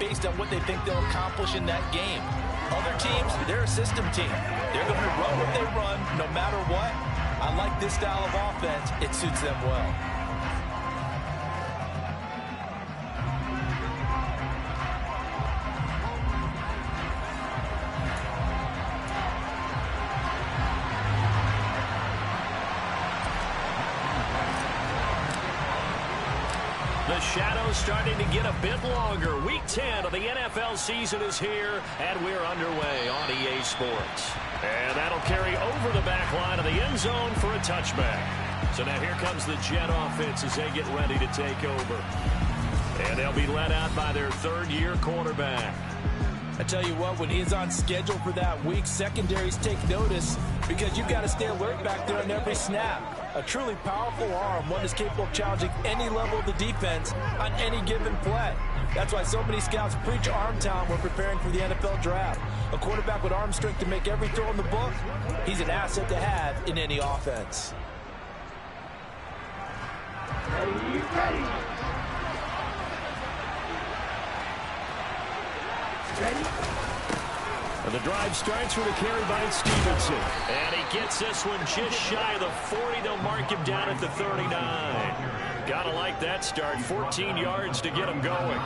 based on what they think they'll accomplish in that game. Other teams, they're a system team. They're going to run what they run no matter what. I like this style of offense. It suits them well. The shadow's starting to get a bit longer. Week 10 of the NFL season is here, and we're underway on EA Sports. And that'll carry over the back line of the end zone for a touchback. So now here comes the Jet offense as they get ready to take over. And they'll be led out by their third-year quarterback. I tell you what, when he's on schedule for that week, secondaries take notice because you've got to stay alert back there on every snap. A truly powerful arm, one that's capable of challenging any level of the defense on any given play. That's why so many scouts preach arm talent when preparing for the NFL draft. A quarterback with arm strength to make every throw in the book, he's an asset to have in any offense. Ready. And the drive starts with a carry by Stevenson. And he gets this one just shy of the 40. They'll mark him down at the 39. Gotta like that start. 14 yards to get him going.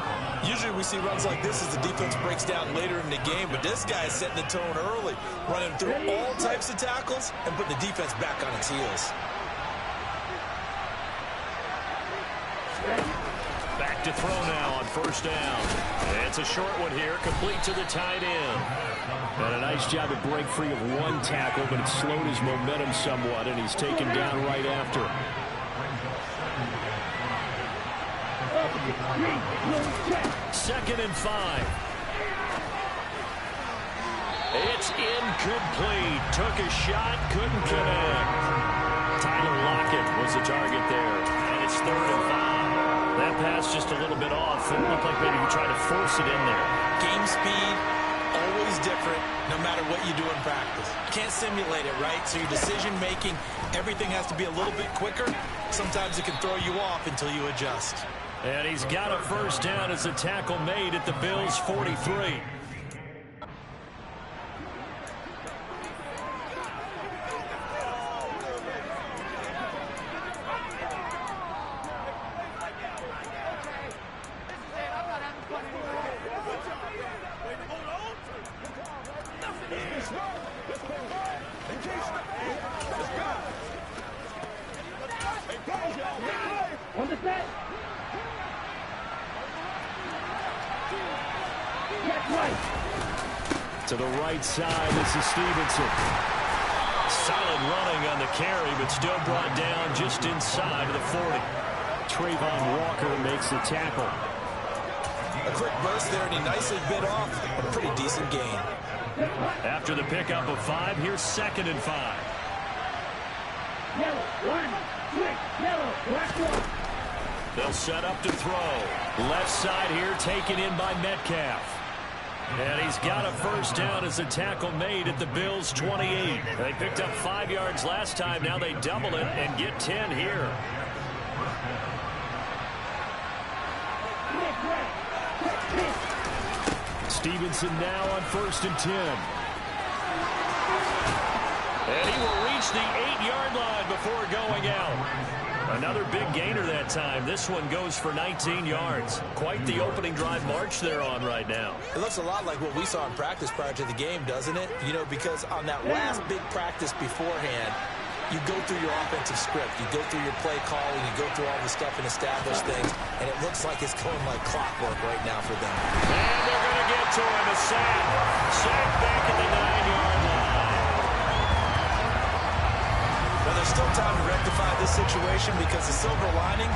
Usually we see runs like this as the defense breaks down later in the game, but this guy is setting the tone early, running through all types of tackles and putting the defense back on its heels. Back to throw now on first down. It's a short one here, complete to the tight end. And a nice job to break free of one tackle, but it slowed his momentum somewhat, and he's taken down right after. Second and 5. It's incomplete. Took a shot, couldn't connect. Tyler Lockett was the target there. And it's third and 5. That pass just a little bit off. It looked like maybe he tried to force it in there. Game speed, always different, no matter what you do in practice. You can't simulate it, right? So your decision-making, everything has to be a little bit quicker. Sometimes it can throw you off until you adjust. And he's got a first down as a tackle made at the Bills' 43. To the right side, this is Stevenson. Solid running on the carry, but still brought down just inside of the 40. Trayvon Walker makes the tackle. A quick burst there, and he nicely bit off a pretty decent gain. After the pickup of 5, here's second and 5. They'll set up to throw. Left side here taken in by Metcalf. And he's got a first down as a tackle made at the Bills' 28. They picked up 5 yards last time. Now they double it and get 10 here. Stevenson now on first and 10. And he will reach the 8-yard line before going out. Another big gainer that time. This one goes for 19 yards. Quite the opening drive march they're on right now. It looks a lot like what we saw in practice prior to the game, doesn't it? You know, because on that last big practice beforehand, you go through your offensive script. You go through your play calling. You go through all the stuff and establish things. And it looks like it's going like clockwork right now for them. And they're going to get to him. A sack. Sack back at the 9-yard line. Now, there's still time to rectify this situation because the silver lining,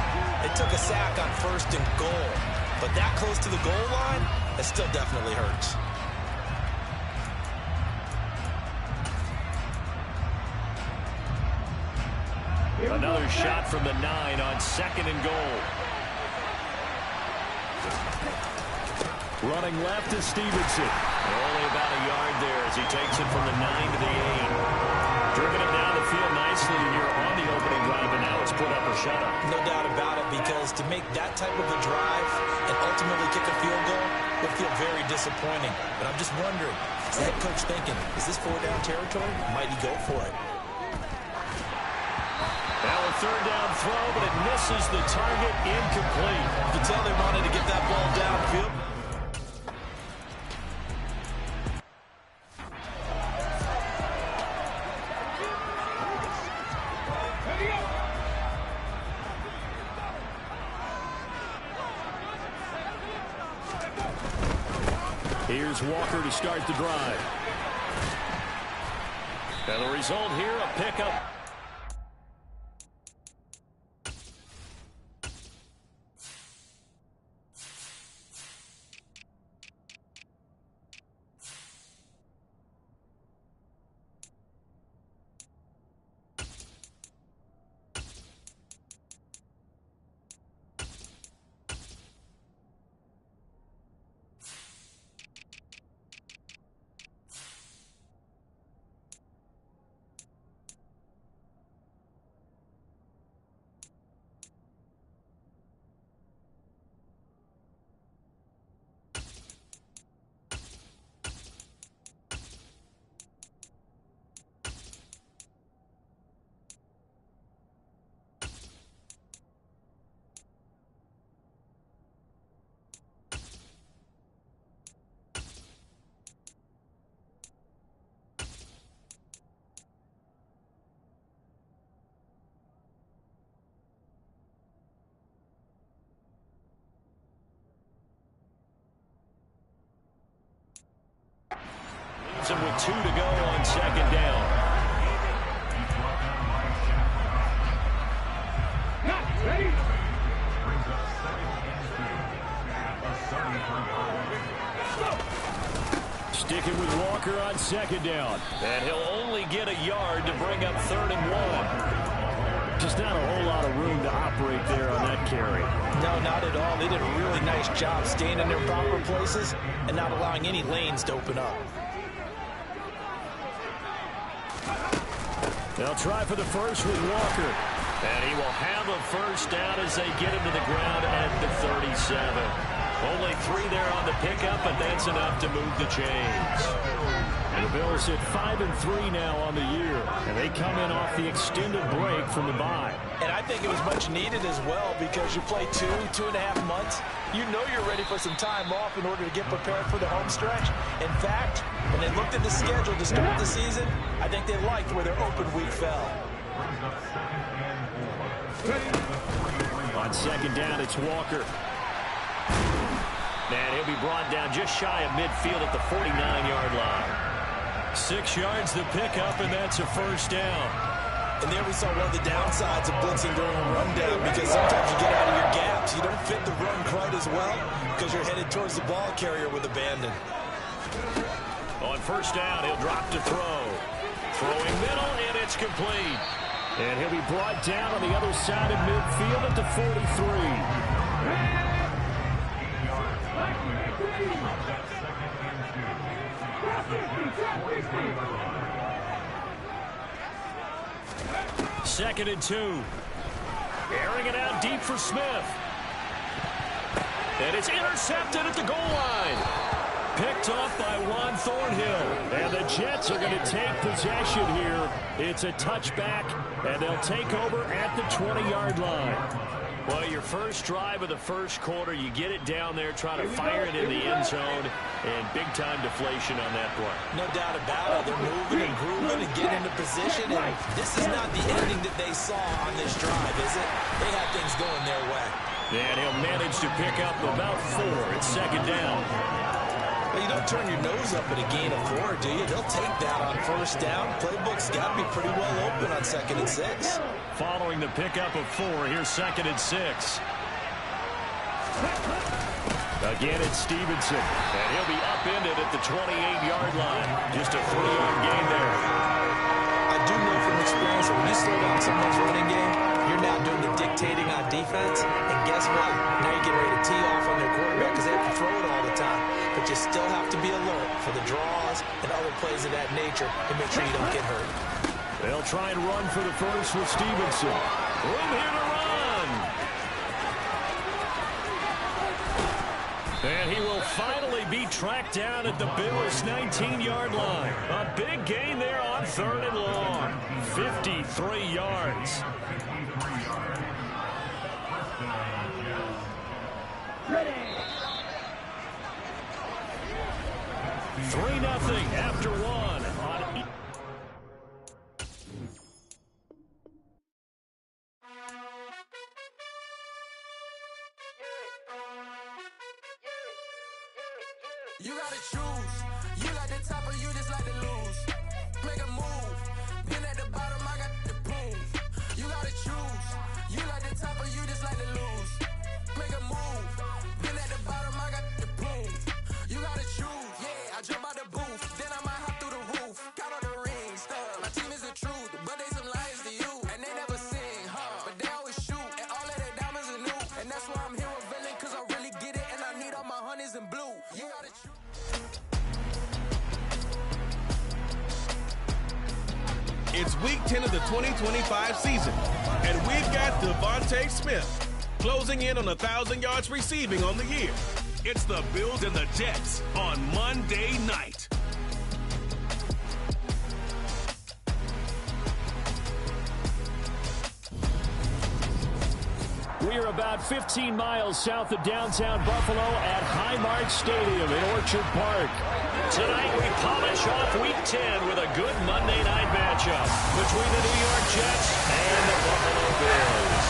it took a sack on first and goal. But that close to the goal line, it still definitely hurts. Another shot from the 9 on second and goal. Running left is Stevenson. Only about a yard there as he takes it from the 9 to the 8. Driven it down the field nicely, and you're on the opening drive, and now it's put up or shut up. No doubt about it, because to make that type of a drive and ultimately kick a field goal with disappointing. But I'm just wondering, is the head coach thinking, is this 4-down territory? Might he go for it? Now a third down throw, but it misses the target, incomplete. You can tell they wanted to get that ball downfield. Here's Walker to start the drive. And the result here, a pickup. With 2 to go on second down. Sticking with Walker on second down. And he'll only get a yard to bring up 3rd and 1. Just not a whole lot of room to operate there on that carry. No, not at all. They did a really nice job staying in their proper places and not allowing any lanes to open up. They'll try for the first with Walker. And he will have a first down as they get him to the ground at the 37. Only 3 there on the pickup, but that's enough to move the chains. And the Bills at 5-3 now on the year. And they come in off the extended break from the bye. And I think it was much needed as well because you play 2.5 months. You know you're ready for some time off in order to get prepared for the home stretch. In fact, when they looked at the schedule to start the season, I think they liked where their open week fell. On second down, it's Walker. And he'll be brought down just shy of midfield at the 49-yard line. 6 yards the pickup, and that's a first down. And there we saw one of the downsides of blitzing during a rundown because sometimes you get out of your gaps. You don't fit the run quite as well because you're headed towards the ball carrier with abandon. On first down, he'll drop to throw. Throwing middle, and it's complete. And he'll be brought down on the other side of midfield at the 43. Second and 2. Airing it out deep for Smith. And it's intercepted at the goal line. Picked off by Juan Thornhill. And the Jets are going to take possession here. It's a touchback, and they'll take over at the 20-yard line. Well, your first drive of the first quarter, you get it down there, try to fire it in the end zone, and big-time deflation on that play. No doubt about it. They're moving and grooving and getting into position, and this is not the ending that they saw on this drive, is it? They have things going their way. And he'll manage to pick up about 4 at second down. Well, you don't turn your nose up at a gain of 4, do you? They'll take that on first down. Playbook's got to be pretty well open on 2nd and 6. Following the pickup of 4, here's 2nd and 6. Again, it's Stevenson. And he'll be upended at the 28-yard line. Just a 3-yard gain there. I do know from experience that when you slow down someone's running game, you're now doing the dictating on defense. And guess what? Now you're getting ready to tee off on their quarterback because they have to throw it all the time. But you still have to be alert for the draws and other plays of that nature to make sure you don't get hurt. They'll try and run for the first with Stevenson. Room here to run. And he will finally be tracked down at the Bills' 19-yard line. A big gain there on 3rd and long. 53 yards. Ready. 3-0 after one. You gotta choose. You like the top or you just like to lose. Make a move. Been at the bottom, I got the proof. You gotta choose. You like the top or you just like to lose. Make a move. Been at the bottom, I got the proof. You gotta choose. Yeah, I jump out the booth. Then I might hop through the roof. Count on the rings. My team is the truth, but they some liars to you. And they never sing, but they always shoot. And all of their diamonds are new. And that's why I'm here revealing, cause I really get it. And I need all my honeys in blue. You gotta choose. It's week 10 of the 2025 season, and we've got Devontae Smith closing in on 1,000 yards receiving on the year. It's the Bills and the Jets on Monday night. We are about 15 miles south of downtown Buffalo at Highmark Stadium in Orchard Park. Tonight we polish off Week 10 with a good Monday night matchup between the New York Jets and the Buffalo Bills.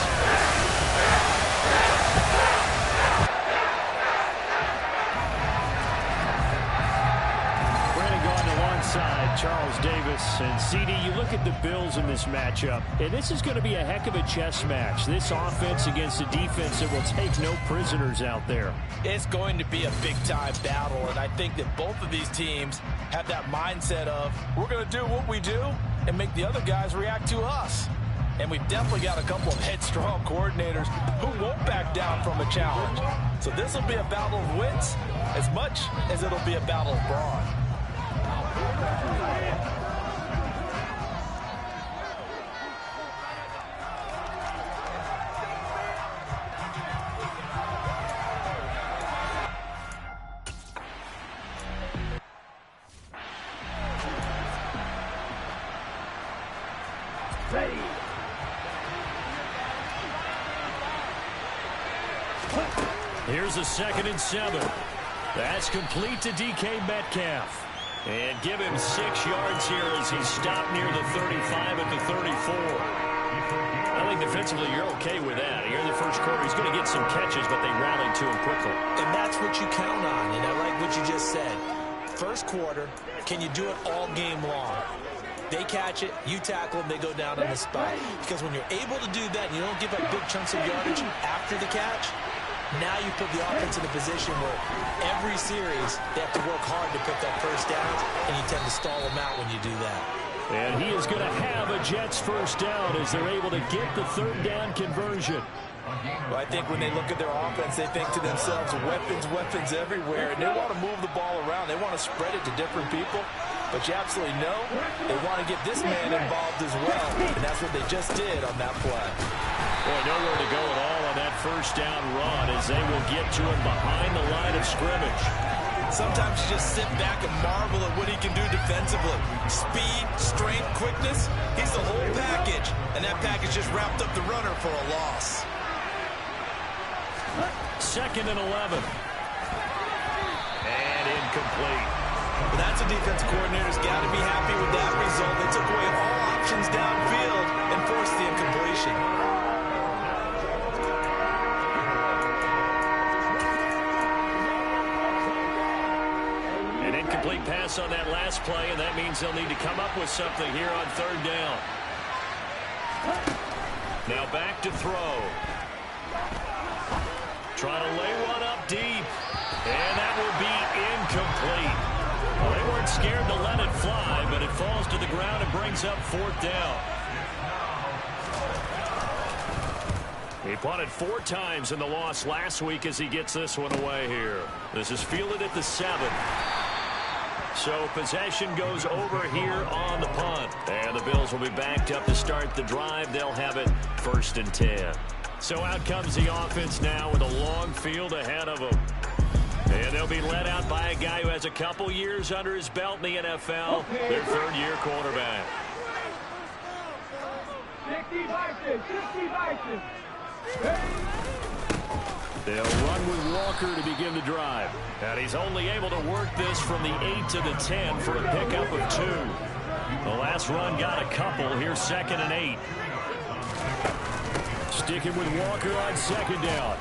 Brandon Gaudin alongside Charles Davis. And CD, you look at the Bills in this matchup, and this is going to be a heck of a chess match. This offense against a defense that will take no prisoners out there. It's going to be a big-time battle, and I think that both of these teams have that mindset of we're going to do what we do and make the other guys react to us. And we've definitely got a couple of headstrong coordinators who won't back down from a challenge. So this will be a battle of wits as much as it'll be a battle of brawn. Ready. Here's a 2nd and 7. That's complete to DK Metcalf. And give him 6 yards here as he stopped near the 35 at the 34. I think defensively you're okay with that. Here in the first quarter, he's going to get some catches, but they rallied to him quickly. And that's what you count on, and I like what you just said. First quarter, can you do it all game long? They catch it, you tackle them, they go down on the spot. Because when you're able to do that and you don't give up big chunks of yardage after the catch, now you put the offense in a position where every series they have to work hard to pick up first downs, and you tend to stall them out when you do that. And he is going to have a Jets first down as they're able to get the 3rd down conversion. Well, I think when they look at their offense, they think to themselves, weapons, weapons everywhere, and they want to move the ball around. They want to spread it to different people. But you absolutely know they want to get this man involved as well, and that's what they just did on that play. Boy, nowhere to go at all on that first down run as they will get to him behind the line of scrimmage. Sometimes you just sit back and marvel at what he can do defensively. Speed, strength, quickness, he's the whole package, and that package just wrapped up the runner for a loss. 2nd and 11. And incomplete. Well, that's a defense coordinator's got to be happy with that result. They took away all options downfield and forced the incompletion. An incomplete pass on that last play, and that means they'll need to come up with something here on 3rd down. Now back to throw. Trying to lay one up deep. And that will be incomplete. Well, they weren't scared to let it fly, but it falls to the ground and brings up 4th down. He punted 4 times in the loss last week as he gets this one away here. This is fielded at the 7. So possession goes over here on the punt. And the Bills will be backed up to start the drive. They'll have it 1st and 10. So out comes the offense now with a long field ahead of them. And they'll be led out by a guy who has a couple years under his belt in the NFL, their third-year quarterback. 60 Vikings, 60 Vikings. They'll run with Walker to begin the drive. And he's only able to work this from the 8 to the 10 for a pickup of 2. The last run got a couple. Here's 2nd and 8. Sticking with Walker on 2nd down.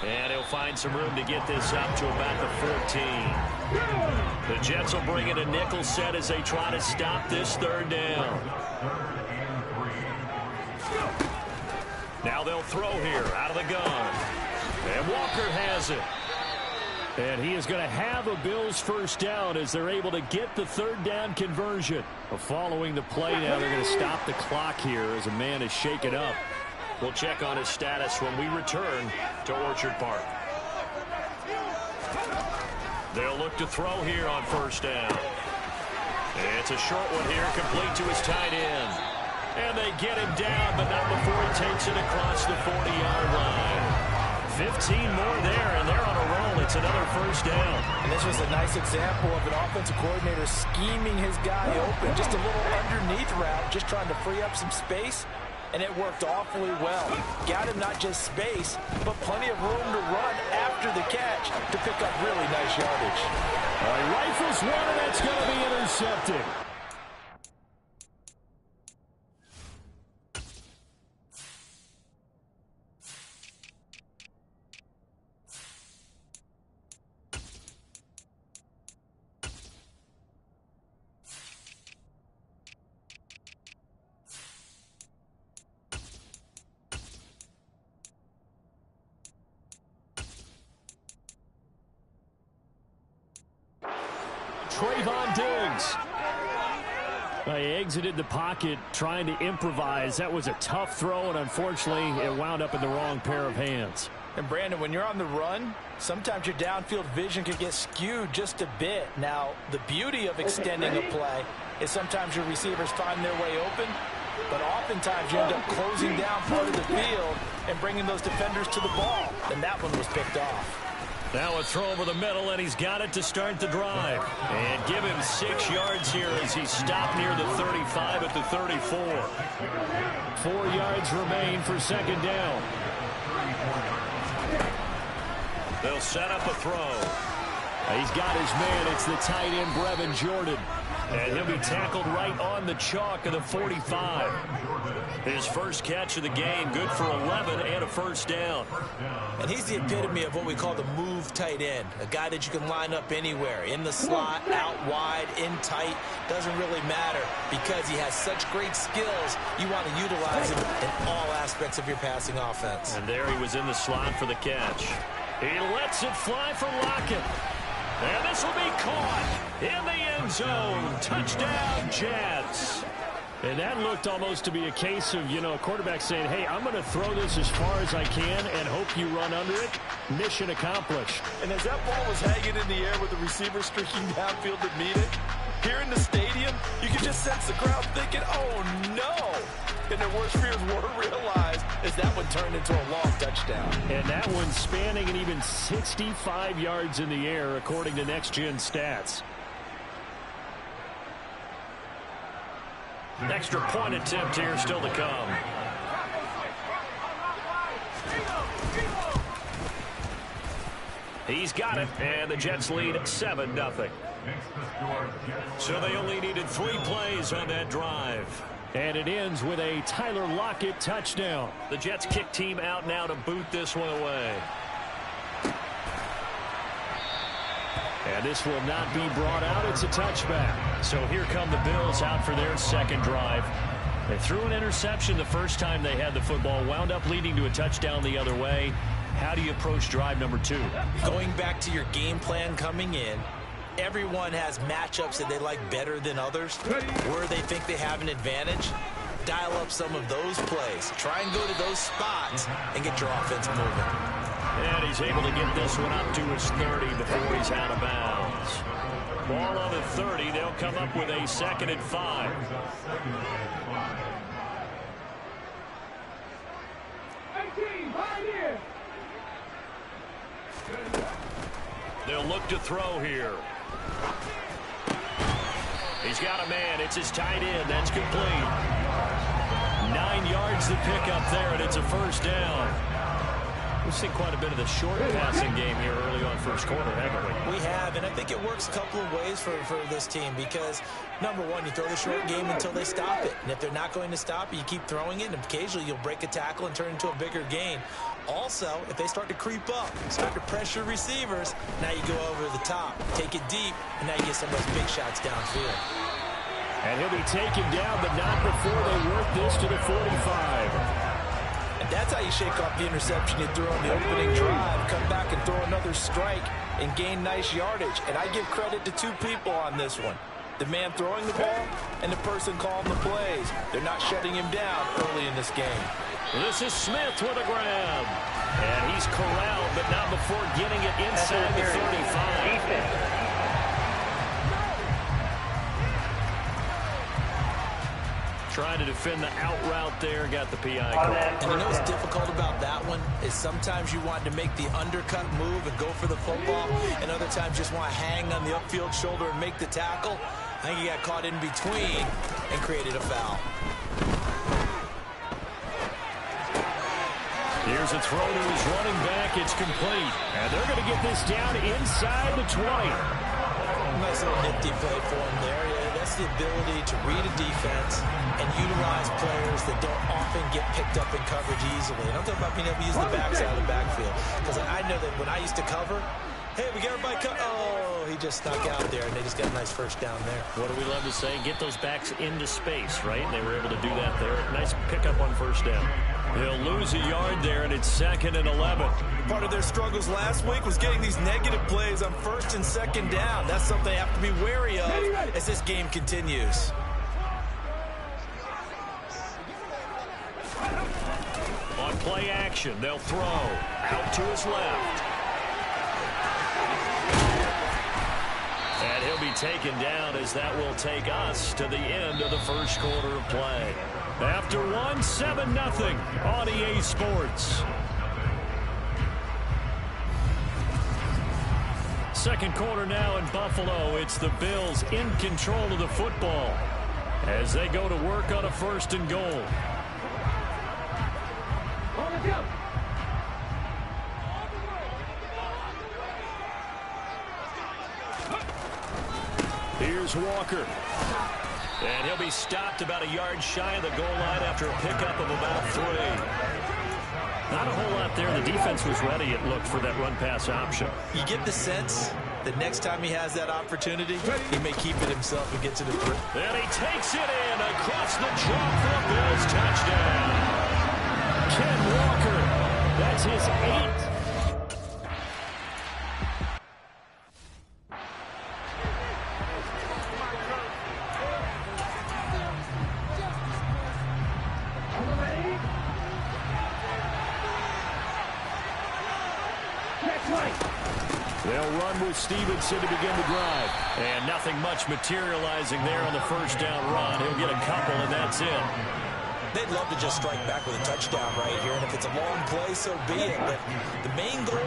And he'll find some room to get this up to about the 14. The Jets will bring in a nickel set as they try to stop this 3rd down. Now they'll throw here out of the gun. And Walker has it. And he is going to have a Bills 1st down as they're able to get the 3rd down conversion. Following the play now, they're going to stop the clock here as a man is shaken up. We'll check on his status when we return to Orchard Park. They'll look to throw here on 1st down. It's a short one here, complete to his tight end. And they get him down, but not before he takes it across the 40-yard line. 15 more there, and they're on a roll. It's another 1st down. And this was a nice example of an offensive coordinator scheming his guy open. Just a little underneath route, just trying to free up some space. And it worked awfully well. Got him not just space, but plenty of room to run after the catch to pick up really nice yardage. Rifles one, and that's going to be intercepted. Trayvon Diggs. He exited the pocket trying to improvise. That was a tough throw, and unfortunately, it wound up in the wrong pair of hands. And Brandon, when you're on the run, sometimes your downfield vision can get skewed just a bit. Now, the beauty of extending a play is sometimes your receivers find their way open, but oftentimes you end up closing down part of the field and bringing those defenders to the ball. And that one was picked off. Now a throw over the middle, and he's got it to start the drive. And give him 6 yards here as he stopped near the 35 at the 34. 4 yards remain for 2nd down. They'll set up a throw. He's got his man. It's the tight end, Brevin Jordan. And he'll be tackled right on the chalk of the 45. His first catch of the game, good for 11 and a 1st down. And he's the epitome of what we call the move tight end. A guy that you can line up anywhere. In the slot, out wide, in tight. Doesn't really matter because he has such great skills. You want to utilize him in all aspects of your passing offense. And there he was in the slot for the catch. He lets it fly for Lockett. And this will be caught in the end zone. Touchdown, Jets. And that looked almost to be a case of, a quarterback saying, hey, I'm going to throw this as far as I can and hope you run under it. Mission accomplished. And as that ball was hanging in the air with the receiver streaking downfield to meet it, here in the stadium, you could just sense the crowd thinking, oh, no. And their worst fears were realized as that one turned into a long touchdown. And that one spanning and even 65 yards in the air, according to Next Gen Stats. Extra point attempt here still to come. He's got it, and the Jets lead 7-0. So they only needed 3 plays on that drive. And it ends with a Tyler Lockett touchdown. The Jets kick team out now to boot this one away. And this will not be brought out. It's a touchback. So here come the Bills out for their 2nd drive. They threw an interception the first time they had the football, wound up leading to a touchdown the other way. How do you approach drive number 2? Going back to your game plan coming in, everyone has matchups that they like better than others. Where they think they have an advantage, dial up some of those plays. Try and go to those spots and get your offense moving. And he's able to get this one up to his 30 before he's out of bounds. Ball on the 30. They'll come up with a 2nd and 5. 18, right here. They'll look to throw here. He's got a man. It's his tight end. That's complete. 9 yards to pick up there, and it's a first down. We've seen quite a bit of the short passing game here early on first quarter, haven't we? We have, and I think it works a couple of ways for this team because, number one, you throw the short game until they stop it. And if they're not going to stop it, you keep throwing it, and occasionally you'll break a tackle and turn it into a bigger gain. Also, if they start to creep up, start to pressure receivers, now you go over the top, take it deep, and now you get some of those big shots downfield. And he'll be taken down, but not before they work this to the 45. And that's how you shake off the interception you threw on the opening drive, come back and throw another strike and gain nice yardage. And I give credit to two people on this one. The man throwing the ball and the person calling the plays. They're not shutting him down early in this game. This is Smith with a grab. And he's corralled, but not before getting it inside the 35. Trying to defend the out route there, got the PI call. And you know what's difficult about that one is sometimes you want to make the undercut move and go for the football, and other times just want to hang on the upfield shoulder and make the tackle. I think he got caught in between and created a foul. Here's a throw to his running back. It's complete. And they're going to get this down inside the 20. Nice little nifty play for him there. Yeah, that's the ability to read a defense and utilize players that don't often get picked up in coverage easily. And I'm talking about being able to use the backside of the backfield. Because I know that when I used to cover, hey, we got everybody cut. Oh, he just snuck out there, and they just got a nice first down there. What do we love to say? Get those backs into space, right? And they were able to do that there. Nice pickup on first down. He'll lose a yard there, and it's 2nd and 11. Part of their struggles last week was getting these negative plays on 1st and 2nd down. That's something they have to be wary of as this game continues. On play action, they'll throw out to his left. And he'll be taken down as that will take us to the end of the first quarter of play. After one, 7-0 on EA Sports. Second quarter now in Buffalo. It's the Bills in control of the football as they go to work on a 1st and goal. Here's Walker. And he'll be stopped about a yard shy of the goal line after a pickup of about 3. Not a whole lot there. The defense was ready, it looked, for that run-pass option. You get the sense that next time he has that opportunity, he may keep it himself and get to the grip. And he takes it in across the chalk for a Bills touchdown. Ken Walker, that's his 8th. They'll run with Stevenson to begin the drive. And nothing much materializing there on the first down run. He'll get a couple, and that's it. They'd love to just strike back with a touchdown right here, and if it's a long play, so be it. But the main goal,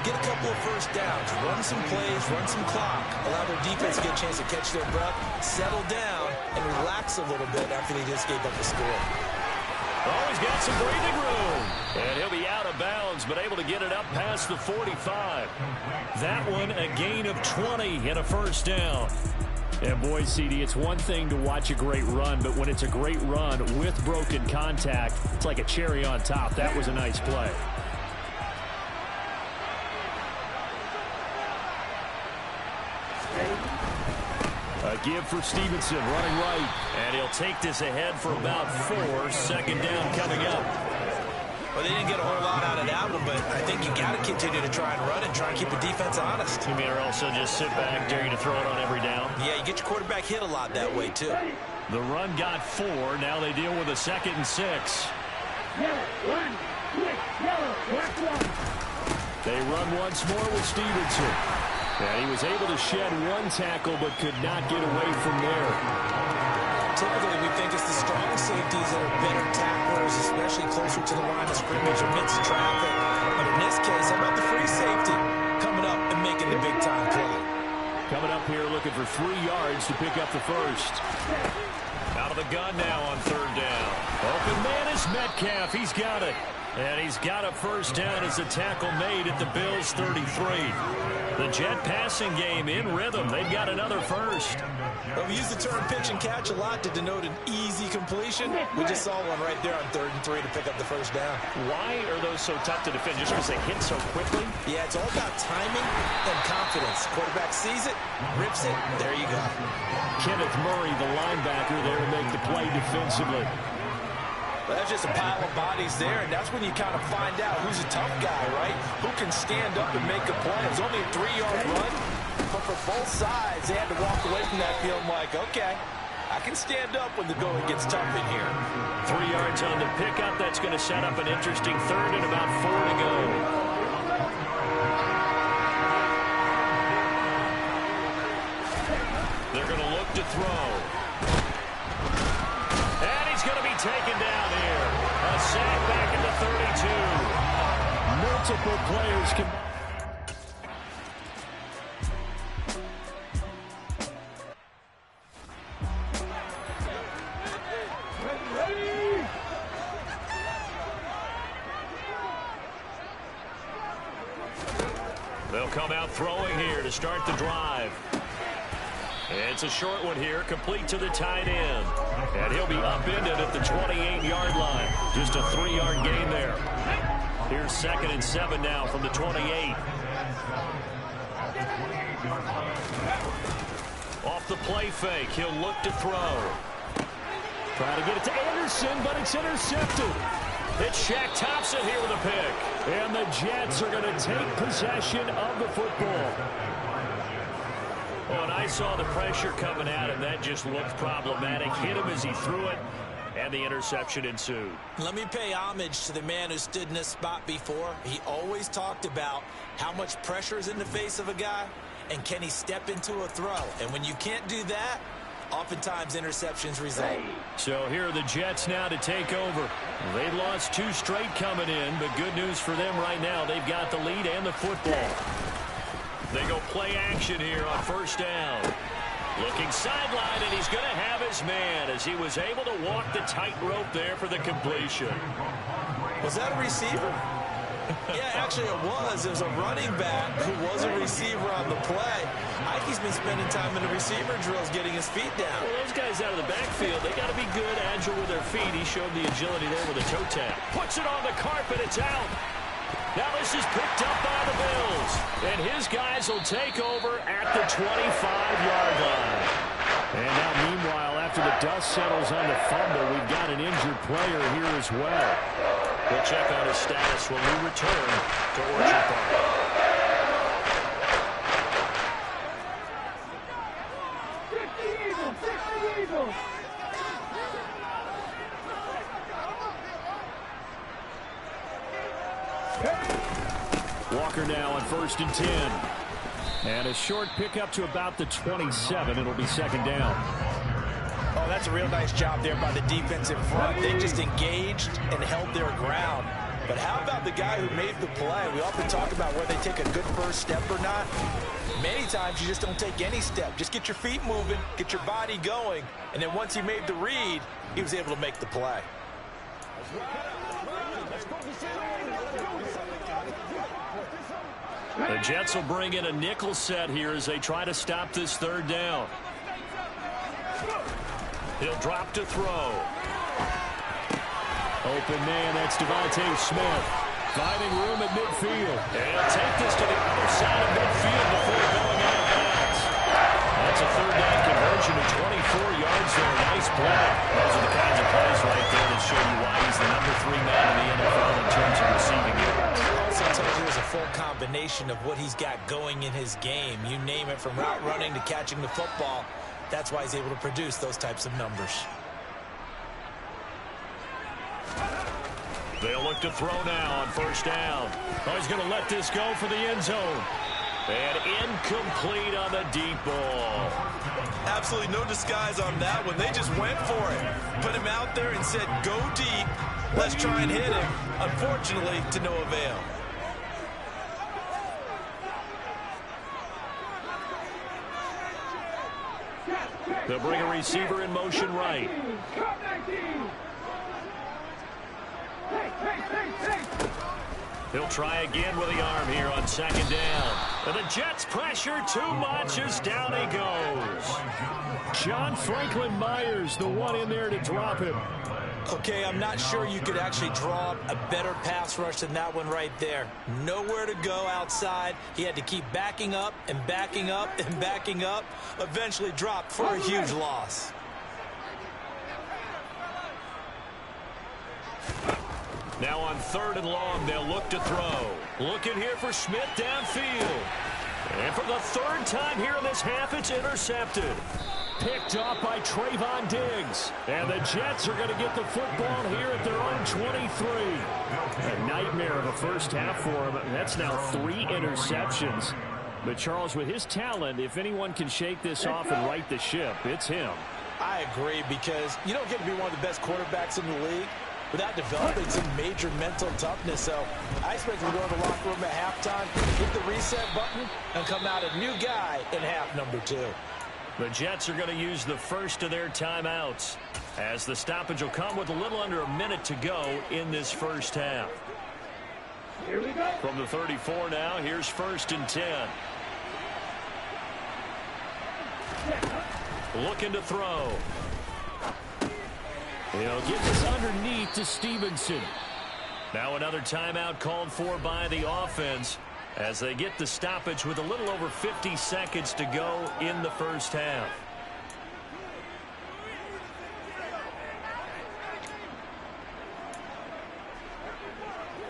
get a couple of first downs, run some plays, run some clock, allow their defense to get a chance to catch their breath, settle down, and relax a little bit after they just gave up the score. Oh, he's got some breathing room. And he'll be out of bounds, but able to get it up past the 45. That one, a gain of 20 and a first down. And boy, CD, it's one thing to watch a great run, but when it's a great run with broken contact, it's like a cherry on top. That was a nice play. A give for Stevenson, running right. And he'll take this ahead for about 4. 2nd down coming up. Well, they didn't get a whole lot out of that one, but I think you got to continue to try and run and try and keep the defense honest. You mean, or also just sit back, dare you to throw it on every down? Yeah, you get your quarterback hit a lot that way, too. The run got 4. Now they deal with a 2nd and 6. They run once more with Stevenson. And he was able to shed 1 tackle, but could not get away from there. Typically, we think it's the strong safeties that are better tacklers, especially closer to the line of scrimmage amidst traffic. But in this case, how about the free safety coming up and making the big-time play. Coming up here looking for 3 yards to pick up the first. Out of the gun now on 3rd down. Open man is Metcalf. He's got it. And he's got a first down as the tackle made at the Bills' 33. The Jet passing game in rhythm. They've got another first. Well, we use the term pitch and catch a lot to denote an easy completion. We just saw one right there on 3rd and 3 to pick up the first down. Why are those so tough to defend? Just because they hit so quickly? Yeah, it's all about timing and confidence. Quarterback sees it, rips it, there you go. Kenneth Murray, the linebacker, there to make the play defensively. Well, that's just a pile of bodies there, and that's when you kind of find out who's a tough guy, right? Who can stand up and make a play. It's only a 3-yard run, but for both sides, they had to walk away from that feeling like, okay, I can stand up when the going gets tough in here. 3 yards on the pickup. That's going to set up an interesting 3rd and about 4 to go. They're going to look to throw. And he's going to be taken down here. A sack back into 32. Multiple players can... They'll come out throwing here to start the drive. It's a short one here, complete to the tight end. And he'll be upended at the 28-yard line. Just a 3-yard gain there. Here's 2nd and 7 now from the 28. Off the play fake, he'll look to throw. Trying to get it to Anderson, but it's intercepted. It's Shaq Thompson here with a pick. And the Jets are going to take possession of the football. Oh, and I saw the pressure coming at him. That just looked problematic. Hit him as he threw it, and the interception ensued. Let me pay homage to the man who stood in this spot before. He always talked about how much pressure is in the face of a guy, and can he step into a throw. And when you can't do that, oftentimes interceptions result. So here are the Jets now to take over. They lost 2 straight coming in, but good news for them right now. They've got the lead and the football. They go play action here on 1st down. Looking sideline, and he's going to have his man as he was able to walk the tightrope there for the completion. Was that a receiver? Yeah, actually it was. It was a running back who was a receiver on the play. Ike's been spending time in the receiver drills getting his feet down. Well, those guys out of the backfield, they got to be good, agile with their feet. He showed the agility there with a toe tap. Puts it on the carpet. It's out. Now this is picked up by the Bills. And his guys will take over at the 25-yard line. And now, meanwhile, after the dust settles on the fumble, we've got an injured player here as well. We'll check on his status when we return to Orchard Park. Walker now on 1st and 10. And a short pickup to about the 27. It'll be 2nd down. Oh, that's a real nice job there by the defense in front. They just engaged and held their ground. But how about the guy who made the play? We often talk about whether they take a good first step or not. Many times you just don't take any step. Just get your feet moving, get your body going, and then once he made the read, he was able to make the play. The Jets will bring in a nickel set here as they try to stop this 3rd down. He'll drop to throw. Open man, that's Devontae Smith. Finding room at midfield. And he'll take this to the other side of midfield before going out of bounds. That's a 3rd down conversion of 24 yards there. Nice play. Those are the kinds of plays right there that show you why he's the number 3 man in the NFL in terms of receiving yards. Also tells you there's a full combination of what he's got going in his game. You name it, from route running to catching the football. That's why he's able to produce those types of numbers. They'll look to throw now on 1st down. Oh, he's going to let this go for the end zone. And incomplete on the deep ball. Absolutely no disguise on that one. They just went for it. Put him out there and said, go deep. Let's try and hit him. Unfortunately, to no avail. They'll bring a receiver in motion right. He'll try again with the arm here on second down. And the Jets pressure too much as down he goes. John Franklin Myers, the one in there to drop him. Okay, I'm not sure you could actually draw up a better pass rush than that one right there. Nowhere to go outside. He had to keep backing up and backing up and backing up. Eventually dropped for a huge loss. Now on 3rd and long, they'll look to throw. Looking here for Smith downfield. And for the 3rd time here in this half, it's intercepted. Picked off by Trayvon Diggs. And the Jets are going to get the football here at their own 23. A nightmare of a first half for him. That's now 3 interceptions. But Charles, with his talent, if anyone can shake this off and right the ship, it's him. I agree, because you don't get to be one of the best quarterbacks in the league without developing some major mental toughness. So I expect him to go in the locker room at halftime, hit the reset button, and come out a new guy in half number 2. The Jets are going to use the first of their timeouts, as the stoppage will come with a little under a minute to go in this first half. Here we go. From the 34 now, here's 1st and 10. Looking to throw. He'll get this underneath to Stevenson. Now another timeout called for by the offense as they get the stoppage with a little over 50 seconds to go in the first half.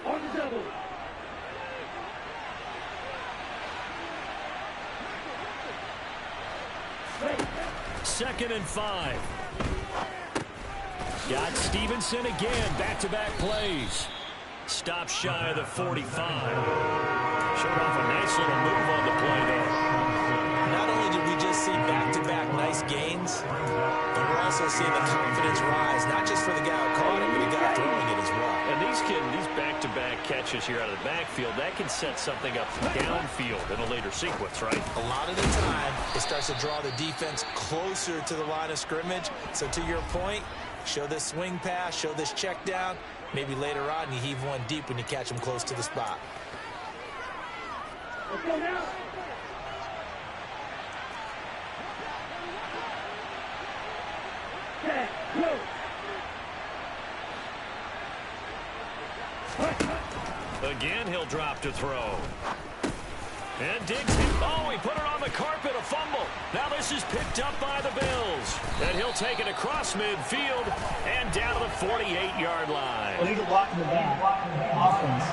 On the double. Second and 5. Got Stevenson again. Back-to-back plays. Stop shy of the 45. Showed off a nice little move on the play there. Not only did we just see back-to-back nice gains, but we're also seeing the confidence rise, not just for the guy who caught it, but the guy throwing it as well. And these back-to-back catches here out of the backfield, that can set something up downfield in a later sequence, right? A lot of the time, it starts to draw the defense closer to the line of scrimmage. So to your point, show this swing pass, show this check down. Maybe later on you heave one deep when you catch them close to the spot. Let's go now. Set, go. Again, he'll drop to throw. And Diggs, oh, he put it on the carpet, a fumble. Now this is picked up by the Bills. And he'll take it across midfield and down to the 48-yard line. We need to block in the back. Offense.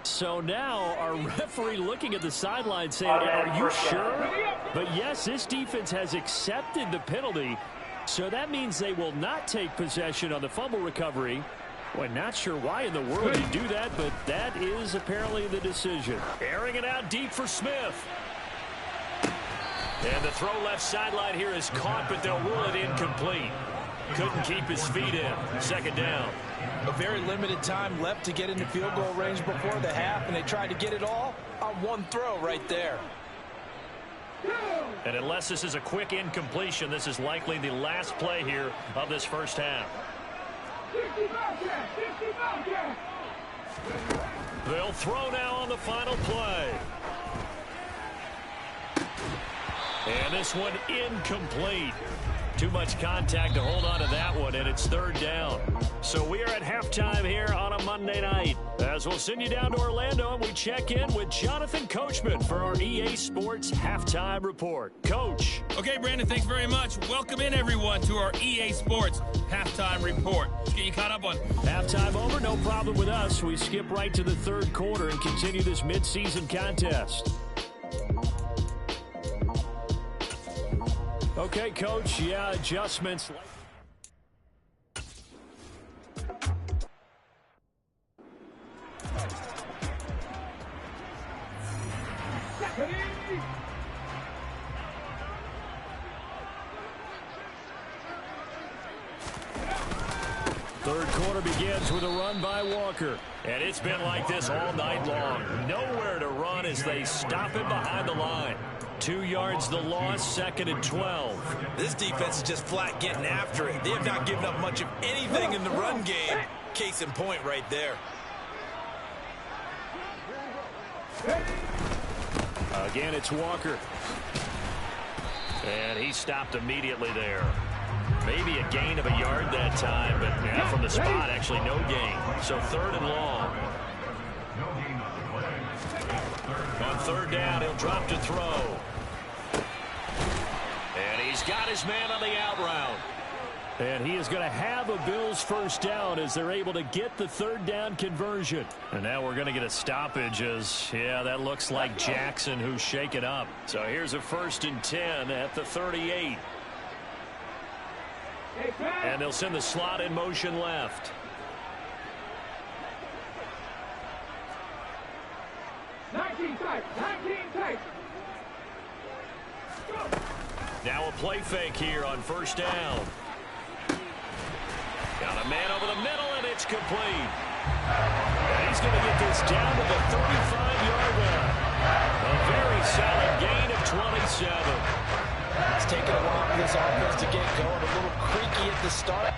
So now our referee looking at the sideline saying, are you sure? But yes, this defense has accepted the penalty. So that means they will not take possession on the fumble recovery. Well, not sure why in the world you do that, but that is apparently the decision. Airing it out deep for Smith. And the throw left sideline here is caught, but they'll rule it incomplete. Couldn't keep his feet in. Second down. A very limited time left to get into field goal range before the half, and they tried to get it all on one throw right there. And unless this is a quick incompletion, this is likely the last play here of this first half. 55 yards. They'll throw now on the final play. And this one incomplete. Too much contact to hold on to that one, and it's third down. So we are at halftime here on a Monday night. As we'll send you down to Orlando, and we check in with Jonathan Coachman for our EA Sports Halftime Report. Coach. Okay, Brandon, thanks very much. Welcome in, everyone, to our EA Sports Halftime Report. Let's get you caught up on halftime over, no problem with us. We skip right to the third quarter and continue this midseason contest. Okay, Coach, yeah, adjustments. Third quarter begins with a run by Walker. And it's been like this all night long. Nowhere to run as they stop him behind the line. 2 yards the loss, 2nd and 12. This defense is just flat getting after it. They have not given up much of anything in the run game. Case in point right there. Again, it's Walker. And he stopped immediately there. Maybe a gain of a yard that time, but yeah, from the spot, actually no gain. So 3rd and long. On 3rd down, he'll drop to throw. And he's got his man on the out route. And he is going to have a Bills first down as they're able to get the 3rd down conversion. And now we're going to get a stoppage as, yeah, that looks like Jackson who's shaken up. So here's a 1st and 10 at the 38. And they'll send the slot in motion left. Now a play fake here on 1st down. Got a man over the middle, and it's complete. And he's going to get this down to the 35-yard line. A very solid gain of 27. It's taken a while for this offense to get going. A little creaky at the start.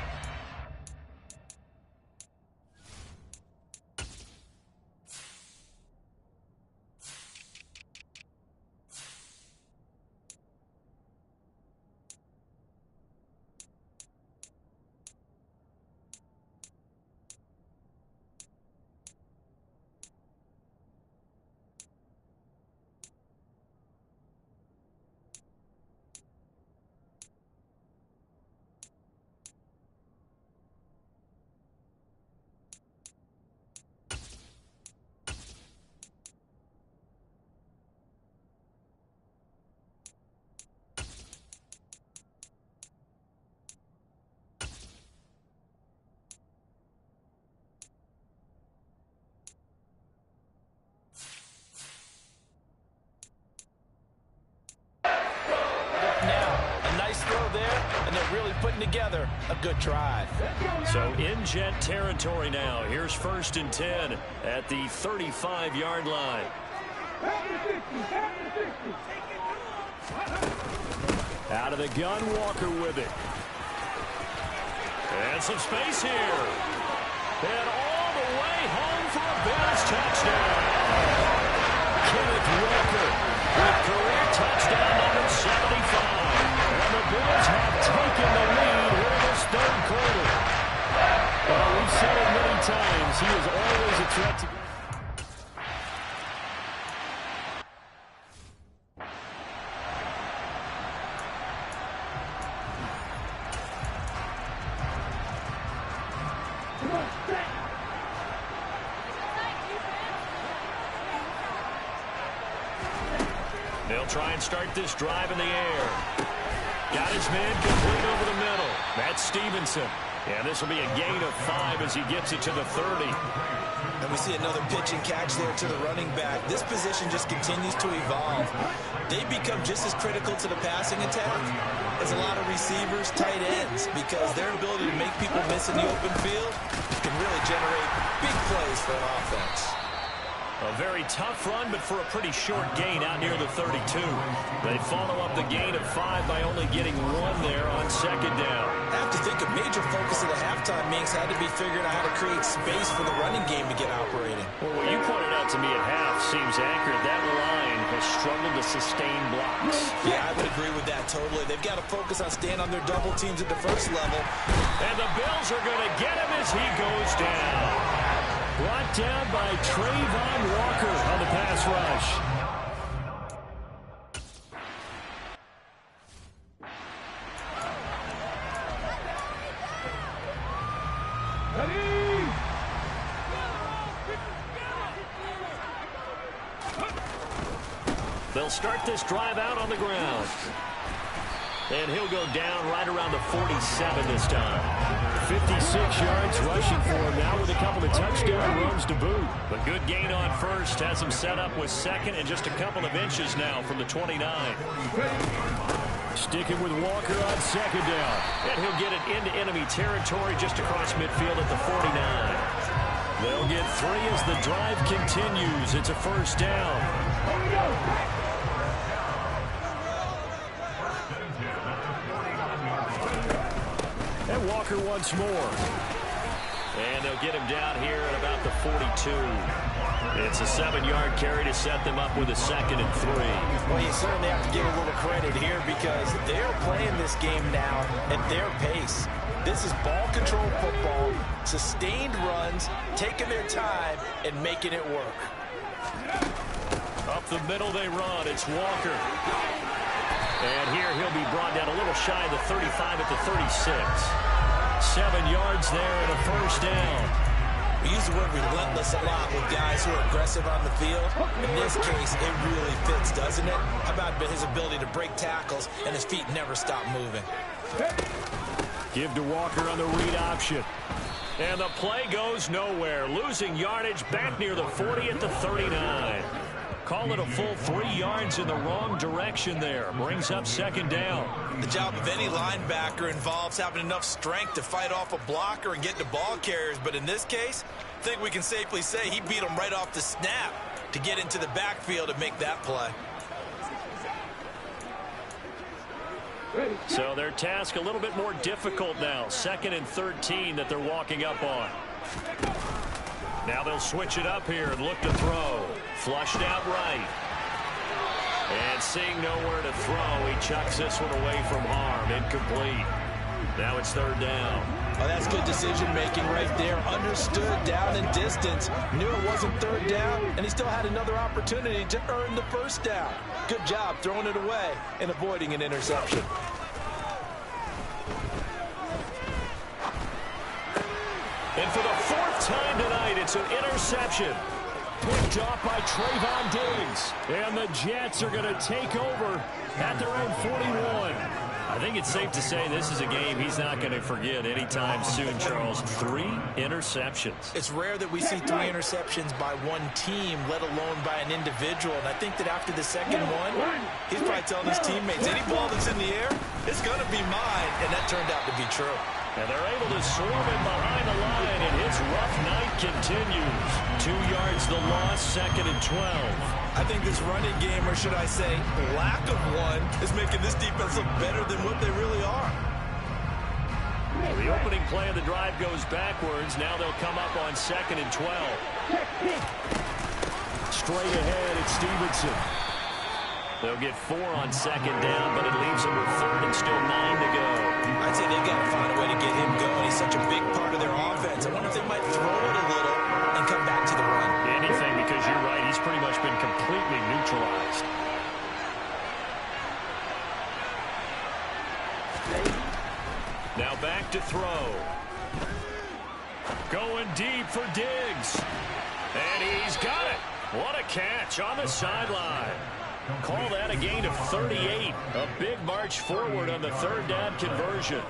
Putting together a good drive. So in jet territory now. Here's 1st and 10 at the 35-yard line. Out of the gun, Walker with it. And some space here. And all the way home for a Bills touchdown. Kenneth Walker with career touchdown number 75. And the Bills have taken the lead here in this 3rd quarter. Well, we've said it many times. He is always a threat to... They'll try and start this drive in the air. Got his man complete over the middle. That's Stevenson. And this will be a gain of 5 as he gets it to the 30. And we see another pitch and catch there to the running back. This position just continues to evolve. They become just as critical to the passing attack as a lot of receivers, tight ends, because their ability to make people miss in the open field can really generate big plays for an offense. A very tough run, but for a pretty short gain out near the 32. They follow up the gain of 5 by only getting 1 there on 2nd down. I have to think a major focus of the halftime means had to be figuring out how to create space for the running game to get operating. Well, what you pointed out to me at half seems accurate. That line has struggled to sustain blocks. Yeah, I would agree with that totally. They've got to focus on staying on their double teams at the first level. And the Bills are going to get him as he goes down. Brought down by Trayvon Walker on the pass rush. They'll start this drive out on the ground. And he'll go down right around the 47 this time. 56 yards rushing for him now with a couple of touchdown runs to boot. The good gain on 1st has him set up with 2nd and just a couple of inches now from the 29. Sticking with Walker on second down. And he'll get it into enemy territory just across midfield at the 49. They'll get 3 as the drive continues. It's a first down. And Walker once more. And they'll get him down here at about the 42. It's a 7-yard carry to set them up with a 2nd and 3. Well, you certainly have to give a little credit here because they're playing this game now at their pace. This is ball control football, sustained runs, taking their time, and making it work. Up the middle they run. It's Walker. And here he'll be brought down a little shy of the 35 at the 36. 7 yards there and a first down. We use the word relentless a lot with guys who are aggressive on the field. In this case, it really fits, doesn't it? How about his ability to break tackles and his feet never stop moving? Give to Walker on the read option. And the play goes nowhere. Losing yardage back near the 40 at the 39. Call it a full 3 yards in the wrong direction there. Brings up second down. The job of any linebacker involves having enough strength to fight off a blocker and get to ball carriers. But in this case, I think we can safely say he beat him right off the snap to get into the backfield and make that play. So their task a little bit more difficult now. 2nd and 13 that they're walking up on. Now they'll switch it up here and look to throw. Flushed out right. And seeing nowhere to throw, he chucks this one away from harm. Incomplete. Now it's 3rd down. Oh, that's good decision-making right there. Understood down and distance. Knew it wasn't 3rd down, and he still had another opportunity to earn the first down. Good job throwing it away and avoiding an interception. And for the 4th time tonight, it's an interception. Picked off by Trayvon Diggs. And the Jets are going to take over at their own 41. I think it's safe to say this is a game he's not going to forget anytime soon, Charles. 3 interceptions. It's rare that we see 3 interceptions by one team, let alone by an individual. And I think that after the second one, he's probably telling his teammates, any ball that's in the air, it's going to be mine. And that turned out to be true. And they're able to swarm him behind the line, and his rough night continues. 2 yards the loss, 2nd and 12. I think this running game, or should I say lack of one, is making this defense look better than what they really are. Well, the opening play of the drive goes backwards. Now they'll come up on 2nd and 12. Straight ahead, it's Stevenson. They'll get 4 on 2nd down, but it leaves them with 3rd and still 9 to go. I'd say they've got to find a way to get him going. He's such a big part of their offense. I wonder if they might throw it a little and come back to the run. Anything, because you're right. He's pretty much been completely neutralized. Now back to throw. Going deep for Diggs. And he's got it. What a catch on the sideline. Call that a gain of 38. A big march forward on the 3rd down conversion.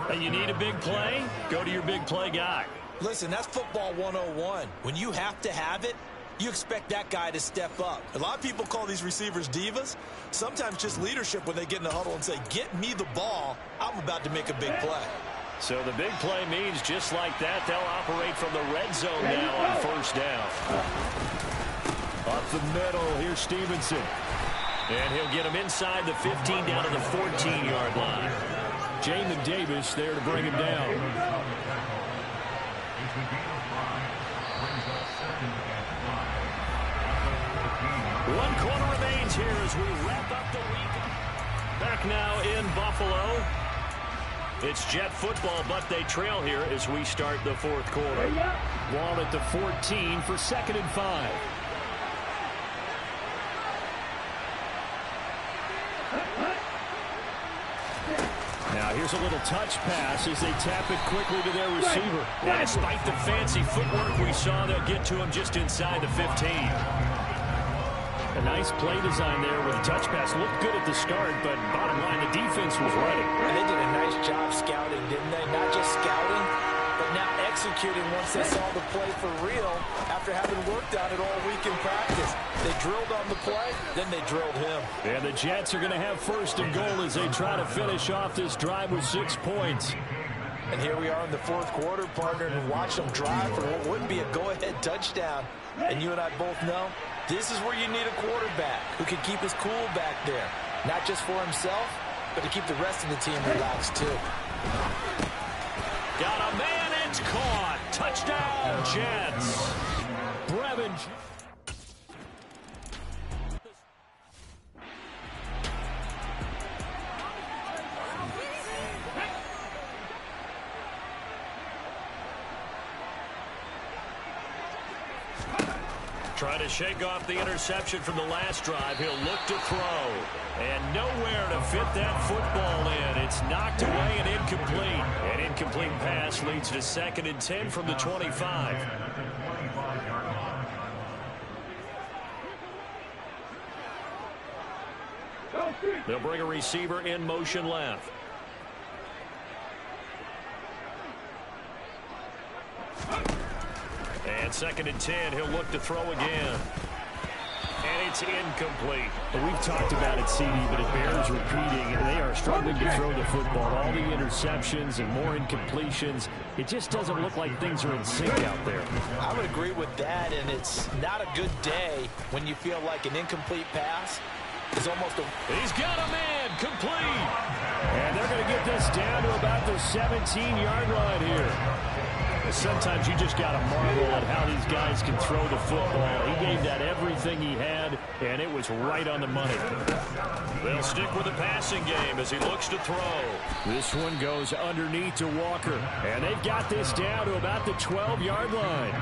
Hey, you need a big play? Go to your big play guy. Listen, that's football 101. When you have to have it, you expect that guy to step up. A lot of people call these receivers divas. Sometimes just leadership when they get in the huddle and say, get me the ball. I'm about to make a big play. So the big play means just like that, they'll operate from the red zone now on 1st down. Up the middle, here's Stevenson. And he'll get him inside the 15 down to the 14-yard line. Jamin Davis there to bring him down. One quarter remains here as we wrap up the week. Back now in Buffalo. It's Jet football, but they trail here as we start the 4th quarter. Ball at the 14 for 2nd and 5. Now here's a little touch pass as they tap it quickly to their receiver. And despite the fancy footwork we saw, they'll get to him just inside the 15. A nice play design there with a touch pass. Looked good at the start, but bottom line, the defense was ready. And they did a nice job scouting, didn't they? Not just scouting, but now executing once they saw the play for real after having worked on it all week in practice. They drilled on the play, then they drilled him. And the Jets are going to have first and goal as they try to finish off this drive with 6 points. And here we are in the fourth quarter, partner, and watch them drive for what would be a go-ahead touchdown. And you and I both know this is where you need a quarterback who can keep his cool back there, not just for himself, but to keep the rest of the team relaxed too. Got a man, it's caught. Touchdown, Jets. Brevin. Trying to shake off the interception from the last drive. He'll look to throw. And nowhere to fit that football in. It's knocked away and incomplete. An incomplete pass leads to 2nd and 10 from the 25. They'll bring a receiver in motion left. And 2nd and 10, he'll look to throw again. And it's incomplete. We've talked about it, CD, but it bears repeating. They are struggling to throw the football. All the interceptions and more incompletions. It just doesn't look like things are in sync out there. I would agree with that, and it's not a good day when you feel like an incomplete pass is almost a... He's got a man, complete. And they're going to get this down to about the 17-yard line here. Sometimes you just got to marvel at how these guys can throw the football. He gave that everything he had, and it was right on the money. They'll stick with the passing game as he looks to throw. This one goes underneath to Walker, and they've got this down to about the 12-yard line.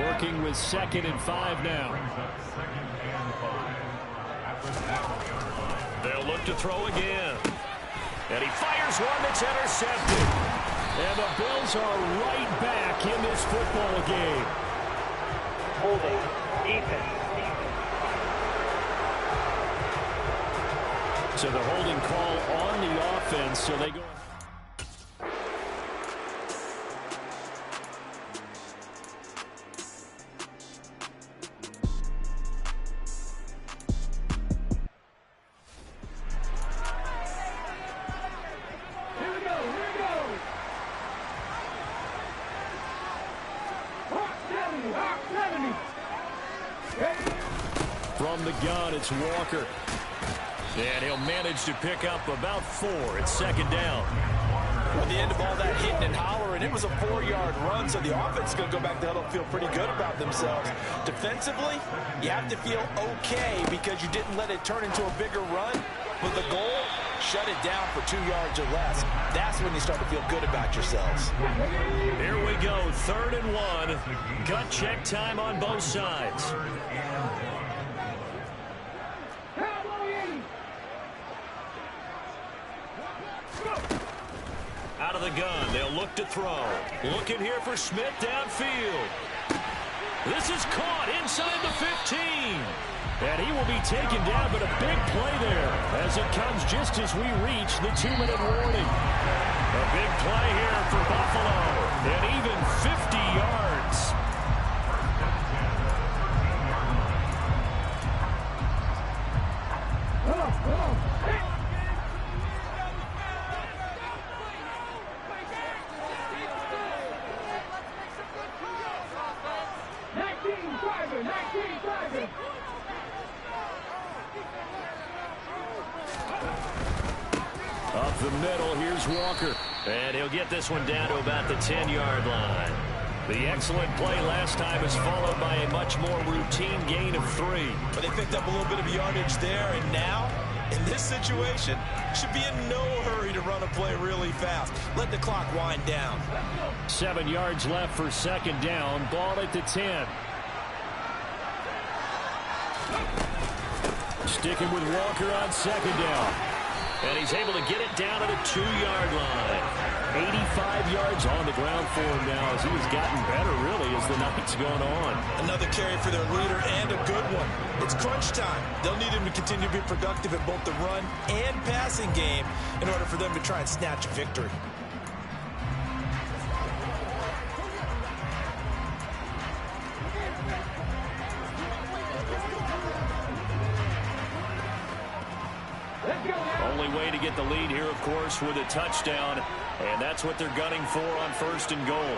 Working with 2nd and 5 now. They'll look to throw again. And he fires one that's intercepted. And the Bills are right back in this football game. Holding. Defense. So the holding call on the offense, so they go... From the gun, it's Walker. And he'll manage to pick up about 4. It's 2nd down. At the end of all that hitting and hollering, it was a 4-yard run, so the offense is going to go back there and feel pretty good about themselves. Defensively, you have to feel okay because you didn't let it turn into a bigger run. But the goal, shut it down for 2 yards or less. That's when you start to feel good about yourselves. Here we go, 3rd and 1. Gut check time on both sides. Out of the gun, they'll look to throw. Looking here for Smith downfield. This is caught inside the 15. And he will be taken down, but a big play there as it comes just as we reach the 2-minute warning. A big play here for Buffalo, and even 50 yards. Up the middle, here's Walker. And he'll get this one down to about the 10-yard line. The excellent play last time is followed by a much more routine gain of 3. But they picked up a little bit of yardage there, and now, in this situation, should be in no hurry to run a play really fast. Let the clock wind down. 7 yards left for 2nd down. Ball at the 10. Sticking with Walker on 2nd down. And he's able to get it down to the 2-yard line. 85 yards on the ground for him now as he has gotten better, really, as the night's gone on. Another carry for their leader and a good one. It's crunch time. They'll need him to continue to be productive at both the run and passing game in order for them to try and snatch a victory. only way to get the lead here, of course, with a touchdown. And that's what they're gunning for on 1st and goal.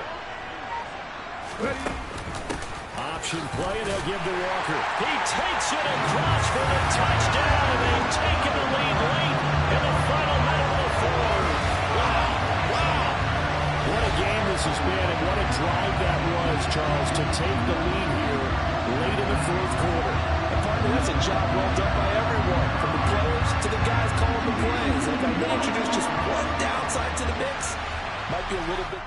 Option play, and they'll give to Walker. He takes it across for the touchdown, and they've taken the lead late in the final minute of the fourth. Wow. What a game this has been, and what a drive that was, Charles, to take the lead here late in the fourth quarter. And partner, that's a job well done by everyone, from the players to the guys calling the plays. Like I may introduce just one downside to the mix. Might be a little bit...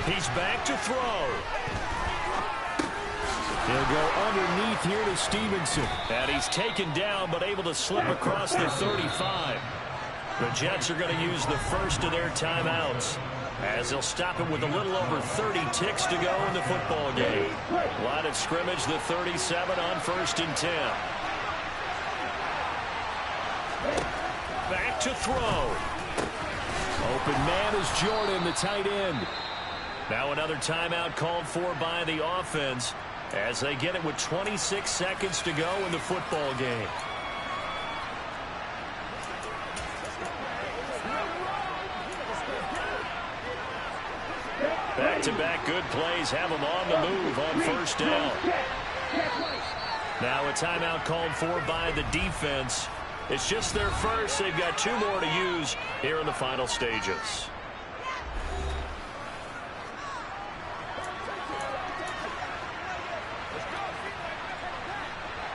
He's back to throw. He'll go underneath here to Stevenson. And he's taken down, but able to slip across the 35. The Jets are going to use the first of their timeouts, as they'll stop it with a little over 30 ticks to go in the football game. Line of scrimmage, the 37 on 1st and 10. Back to throw. Open man is Jordan, the tight end. Now another timeout called for by the offense as they get it with 26 seconds to go in the football game. Back-to-back good plays have them on the move on 1st down. Now a timeout called for by the defense. It's just their first. They've got 2 more to use here in the final stages.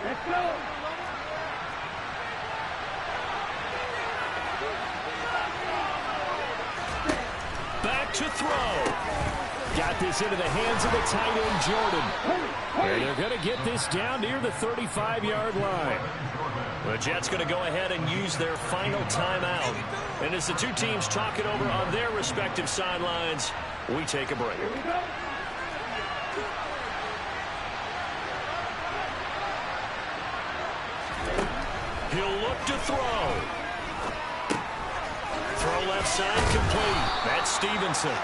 Let's go. Back to throw. Got this into the hands of the tight end, Jordan. And they're going to get this down near the 35-yard line. The Jets going to go ahead and use their final timeout. And as the two teams talk it over on their respective sidelines, we take a break. He'll look to throw. Throw left side complete. That's Stevenson.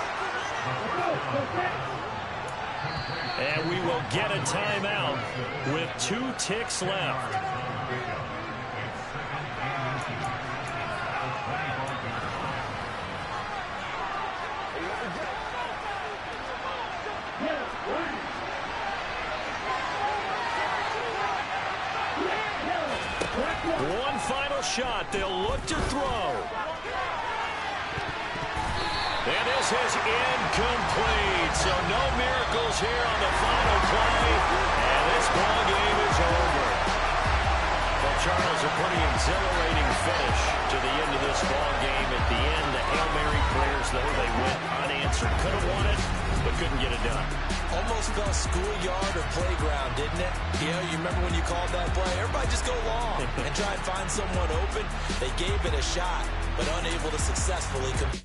And we will get a timeout with 2 ticks left. One final shot. They'll look to throw. And this is incomplete. So no miracles here on the final play. And this ball game is over. Well, Charles, a pretty exhilarating finish to the end of this ball game. At the end, the Hail Mary prayers, though, they went unanswered. Could have won it, but couldn't get it done. Almost felt schoolyard or playground, didn't it? You know, you remember when you called that play? Everybody just go long and try and find someone open. They gave it a shot, but unable to successfully compete.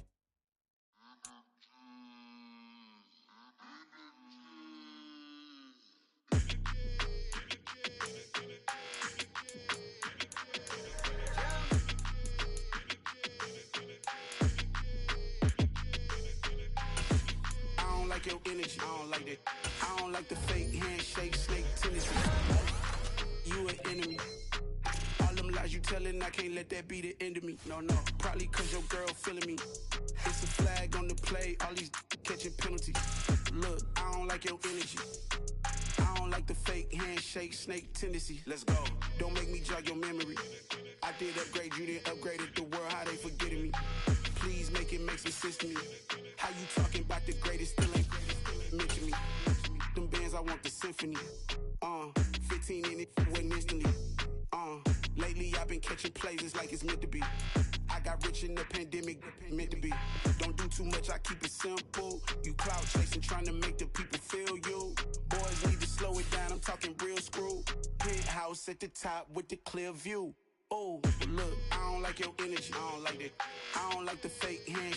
Your energy, I don't like that. I don't like the fake handshake, snake tendency. You an enemy. All them lies you telling, I can't let that be the end of me. No, probably cause your girl feeling me. It's a flag on the play, all these catching penalties. Look, I don't like your energy. I don't like the fake handshake, snake tendency. Let's go. Don't make me jog your memory. I did upgrade, you didn't upgrade it. The world, how they forgetting me. Please make it make some sense to me. How you talking about the greatest, still ain't mention me. Them bands, I want the symphony. 15 in it, went instantly. Lately I've been catching plays, it's like it's meant to be. I got rich in the pandemic, meant to be. Don't do too much, I keep it simple. You cloud chasing, trying to make the people feel you. Boys need to slow it down, I'm talking real screw. Penthouse at the top with the clear view. Oh, look, I don't like your energy. I don't like that. I don't like the fake handshake.